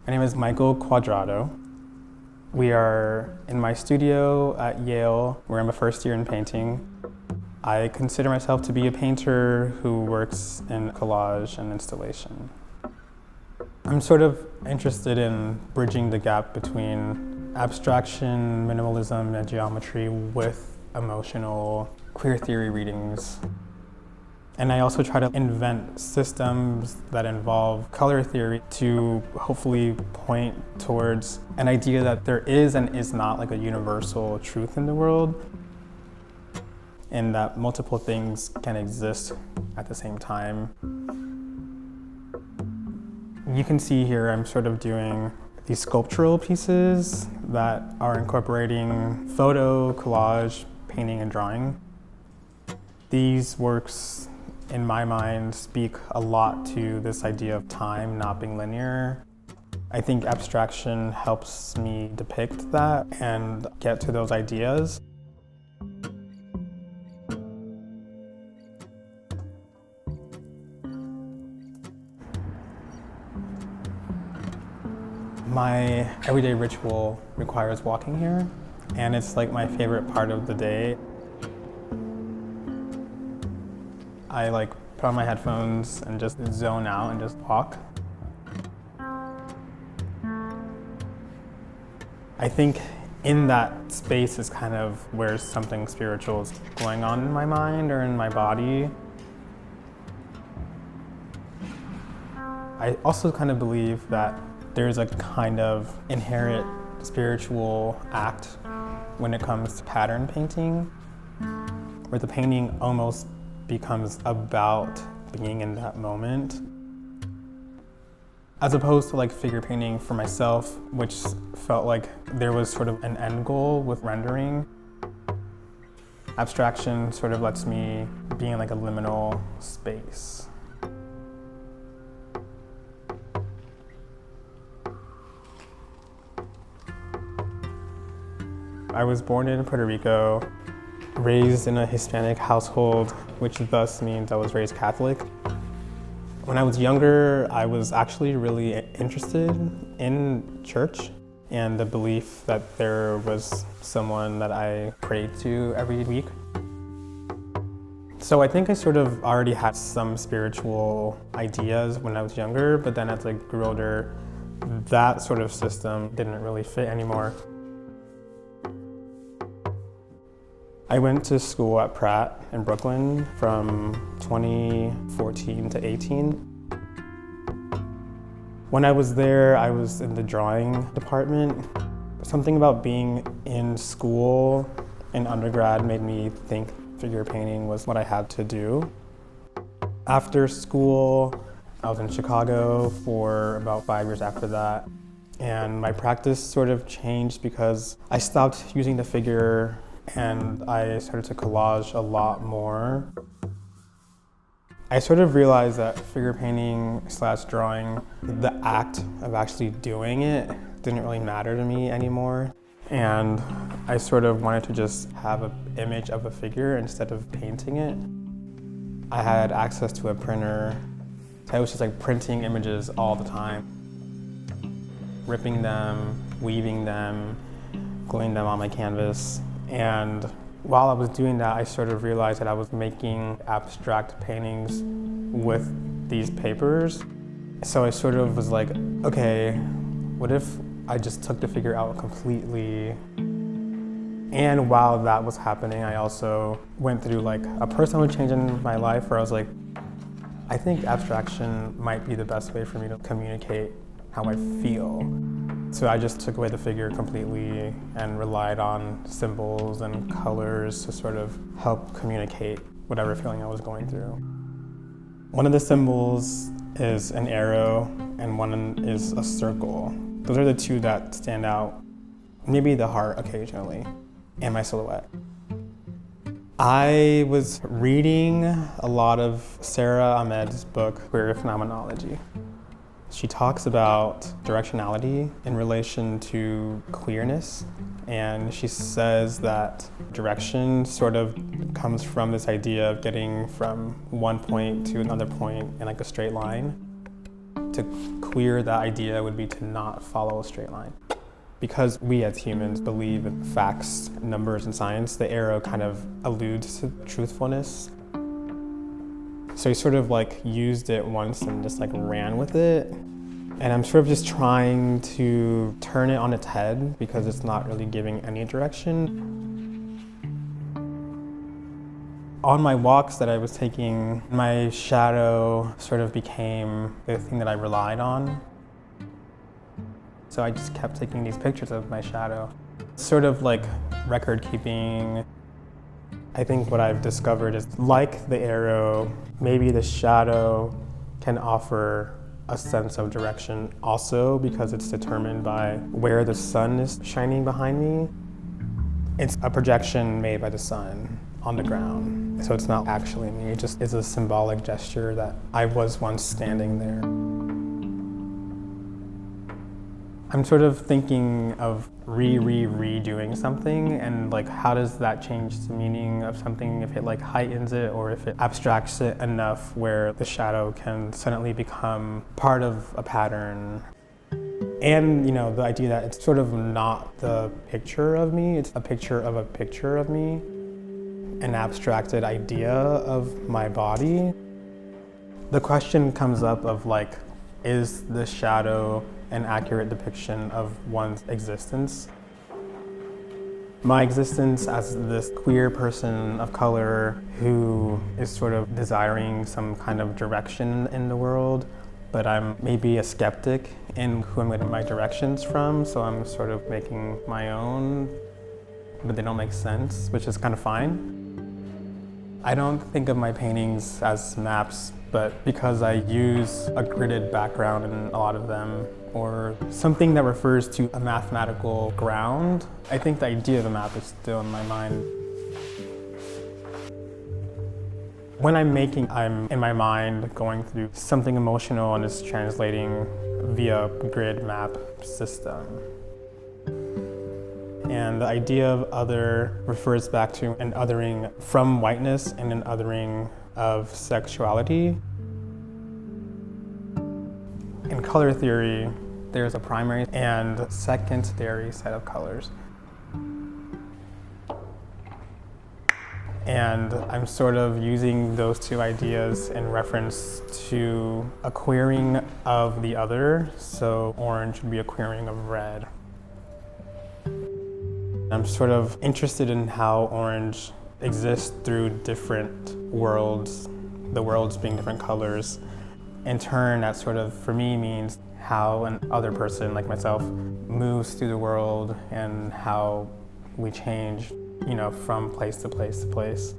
My name is Michael Cuadrado. We are in my studio at Yale, where I'm a first year in painting. I consider myself to be a painter who works in collage and installation. I'm sort of interested in bridging the gap between abstraction, minimalism, and geometry with emotional queer theory readings. And I also try to invent systems that involve color theory to hopefully point towards an idea that there is and is not like a universal truth in the world, and that multiple things can exist at the same time. You can see here I'm sort of doing these sculptural pieces that are incorporating photo, collage, painting, and drawing. These works, in my mind, speak a lot to this idea of time not being linear. I think abstraction helps me depict that and get to those ideas. My everyday ritual requires walking here, and it's like my favorite part of the day. I put on my headphones and just zone out and just walk. I think in that space is kind of where something spiritual is going on in my mind or in my body. I also kind of believe that there's a kind of inherent spiritual act when it comes to pattern painting, where the painting almost becomes about being in that moment, as opposed to figure painting for myself, which felt like there was sort of an end goal with rendering. Abstraction sort of lets me be in a liminal space. I was born in Puerto Rico, raised in a Hispanic household, which thus means I was raised Catholic. When I was younger, I was actually really interested in church and the belief that there was someone that I prayed to every week. So I think I sort of already had some spiritual ideas when I was younger, but then as I grew older, that sort of system didn't really fit anymore. I went to school at Pratt in Brooklyn from 2014 to 18. When I was there, I was in the drawing department. Something about being in school in undergrad made me think figure painting was what I had to do. After school, I was in Chicago for about 5 years after that. And my practice sort of changed because I stopped using the figure and I started to collage a lot more. I sort of realized that figure painting / drawing, the act of actually doing it didn't really matter to me anymore. And I sort of wanted to just have an image of a figure instead of painting it. I had access to a printer, so I was just printing images all the time, ripping them, weaving them, gluing them on my canvas. And while I was doing that, I sort of realized that I was making abstract paintings with these papers. So I sort of was like, okay, what if I just took the figure out completely? And while that was happening, I also went through a personal change in my life where I was like, I think abstraction might be the best way for me to communicate how I feel. So I just took away the figure completely and relied on symbols and colors to sort of help communicate whatever feeling I was going through. One of the symbols is an arrow and one is a circle. Those are the two that stand out. Maybe the heart occasionally, and my silhouette. I was reading a lot of Sarah Ahmed's book, Queer Phenomenology. She talks about directionality in relation to queerness, and she says that direction sort of comes from this idea of getting from one point to another point in a straight line. To queer that idea would be to not follow a straight line. Because we as humans believe in facts, numbers, and science, the arrow kind of alludes to truthfulness. So he sort of like used it once and just like ran with it. And I'm sort of just trying to turn it on its head because it's not really giving any direction. On my walks that I was taking, my shadow sort of became the thing that I relied on. So I just kept taking these pictures of my shadow. Sort of like record keeping. I think what I've discovered is, like the arrow, maybe the shadow can offer a sense of direction also because it's determined by where the sun is shining behind me. It's a projection made by the sun on the ground. So it's not actually me, it just is a symbolic gesture that I was once standing there. I'm sort of thinking of redoing something, and like how does that change the meaning of something if it like heightens it or if it abstracts it enough where the shadow can suddenly become part of a pattern. And you know, the idea that it's sort of not the picture of me, it's a picture of me, an abstracted idea of my body. The question comes up of like, is the shadow an accurate depiction of one's existence? My existence as this queer person of color who is sort of desiring some kind of direction in the world, but I'm maybe a skeptic in who I'm getting my directions from, so I'm sort of making my own, but they don't make sense, which is kind of fine. I don't think of my paintings as maps, but because I use a gridded background in a lot of them, or something that refers to a mathematical ground, I think the idea of a map is still in my mind. When I'm making, I'm in my mind going through something emotional and it's translating via grid map system. And the idea of other refers back to an othering from whiteness and an othering of sexuality. In color theory, there's a primary and secondary set of colors. And I'm sort of using those two ideas in reference to a queering of the other. So orange would be a queering of red. I'm sort of interested in how orange exists through different worlds, the worlds being different colors. In turn, that sort of, for me, means how an other person like myself moves through the world and how we change, you know, from place to place to place.